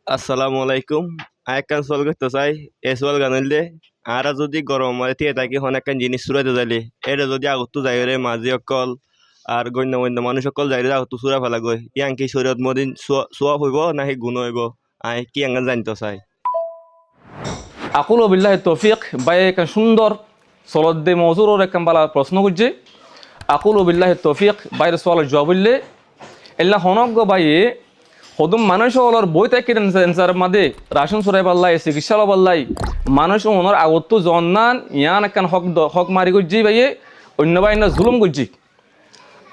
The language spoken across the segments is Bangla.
আসসালামু আলাইকুম। আরেকখান সোয়াল করতে চাই। এই সোয়াল গান হইলে আরা যদি গরম হয় থিয়ে থাকি অনেকখান জিনিস চুরাইতে যাইলে এটা যদি আগতো যাই রে মাঝি অকল আর গণ্য গণ্য মানুষ অকল যাই রে আগতো চুরা ফেলা গই ইয়াং কি শরীয়ত মদিন সোয়া হইব না কি গুণ হইব আই কি আঙ্গান জানতে চাই। আকুল বিল্লাহ তৌফিক বাই একটা সুন্দর সলদ্দে মজুর একখান বালা প্রশ্ন করছে। আকুল বিল্লাহ তৌফিক বাইরে সওয়ালের জবাব বললে এল্লা হনজ্ঞ বাইয়ে হদম মানুষ হলার বই থেকে এনসার মাদে রাশন সরাই পাল্লাই চিকিৎসা পাল্লাই মানুষ ওনার আগত জন্নান ইয়ান একখান হক মারি করছি বাইয়ে অন্য বাই না জুলুম করছি।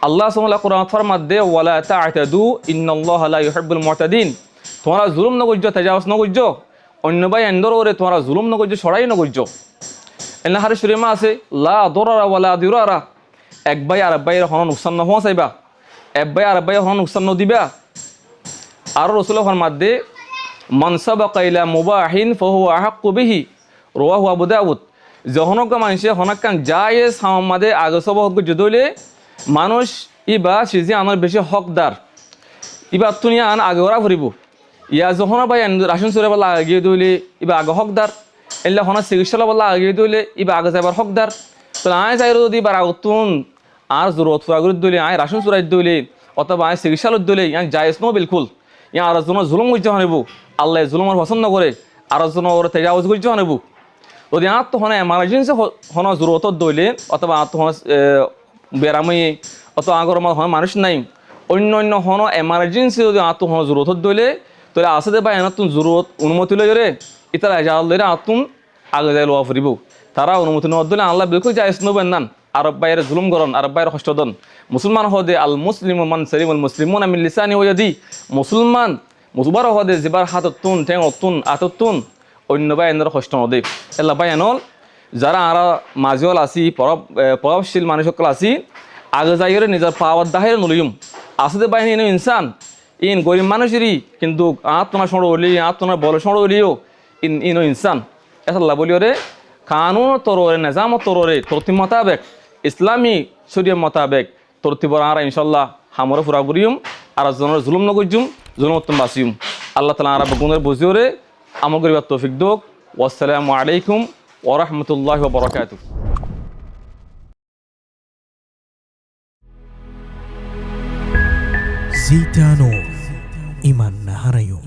আল্লাহ সুবহানাহু কোরআন ফরমাদে ওয়ালা তা'তাদু ইন্নাল্লাহা লা ইউহিব্বুল মু'তাদিন। তোমরা জুলুম ন করছো, তাজাওয়াজ ন করছো, অন্য ভাই এন্দর ওরে তোমরা জুলুম ন করছো, সরাই ন করছো। এনা হারে শরীমা আছে লা দরারা ওয়ালা দিরারা। এক ভাই আর ভাইয়ের হন নুকসান ন হওয়া চাইবা, এক ভাই আর ভাইয়ের হন নুকসান ন দিবা। আর রাসূলুল্লাহ ফরমাদে মান সাবাকা ইলা মুবাহিন ফাহুয়া আহাক্কু বিহি রাওয়াহু আবু দাউদ। যহনক মানুষে হনাক্কান জায়েজ হামাদে আগে সব হক যদলে মানুষ ইবা সিজি আমার বেশি হকদার ইবা তুনি আন আগে ওরা ভরিব ইয়া যখন ভাই রাশন চুরে বলা আগিয়ে দইলে ইবা আগে হকদার এলে হনা চিকিৎসা বলা আগিয়ে দইলে ইবা আগে যাবার হকদার। তো আয় যাই যদি বার আগতুন আর জরুরত ফুরাগুলো দইলে আয় রাশন চুরাই দইলে অথবা আয় চিকিৎসালয় দইলে ইয়াং জায়েজ নো বিলকুল। ইয়া আর জনের জুলুম করছে হনেব, আল্লাহ জুলুমের পছন্দ করে আর জনের ওরা তেজাওয়াজ করছে হনেব। যদি আর তো হনে এমার্জেন্সি হন জরুরত দইলে অথবা আর তো হন বেরামই অত আগর মানুষ নাই অন্য অন্য হন এমার্জেন্সি যদি আত্ম হন জরুরত দইলে তাহলে আসে বা এনাতুন জরুরত অনুমতি লই রে ইতারা জাল লইরে আতুন আগে যাই লোয়া ফুরিব। তারা অনুমতি ন দিলে আল্লাহ বিলকুল যাইস নবেন নান আরব বাইরে জুলুম করন আরব বাইরে হস্তদন। মুসলমান হদে আল মুসলিম মান সালিমুল মুসলিমুন মিন লিসানি ওয়া ইয়াদি। মুসলমান মুসবার হদে জিবার হাততুন ঠেং অতুন আততুন অন্য বাই এনর হস্ত নদে এলা বাই এনল যারা আরা মাঝিওয়াল আসি প্রভাবশীল মানুষ সকল আসি আগে যাইরে নিজের পাওয়ার দাহের নলিম আসতে বাহিনী এনে ইনসান ইন গরিব মানুষেরই কিন্তু আত্মনা সড় হলি আত্মনা বল সড় হলিও ইনো ইনসান এসাল্লাহ বলিও রে কানুন তররে নিজাম তররে তরতি মোতাবেক ইসলামী শরীয় মোতাবেক তরতিবর আরা ইনশাল্লাহ হামরে ফুরা বুড়িম আর জনের জুলুম নগজুম জুলুম উত্তম বাসিম। আল্লাহ তালা আরা গুণের বুঝিও রে আমল করিবার তৌফিক দোক। ওয়াসসালামু আলাইকুম ওয়া রাহমাতুল্লাহি ওয়া বারাকাতুহু। জিটানো ইমান নাহারায়ো।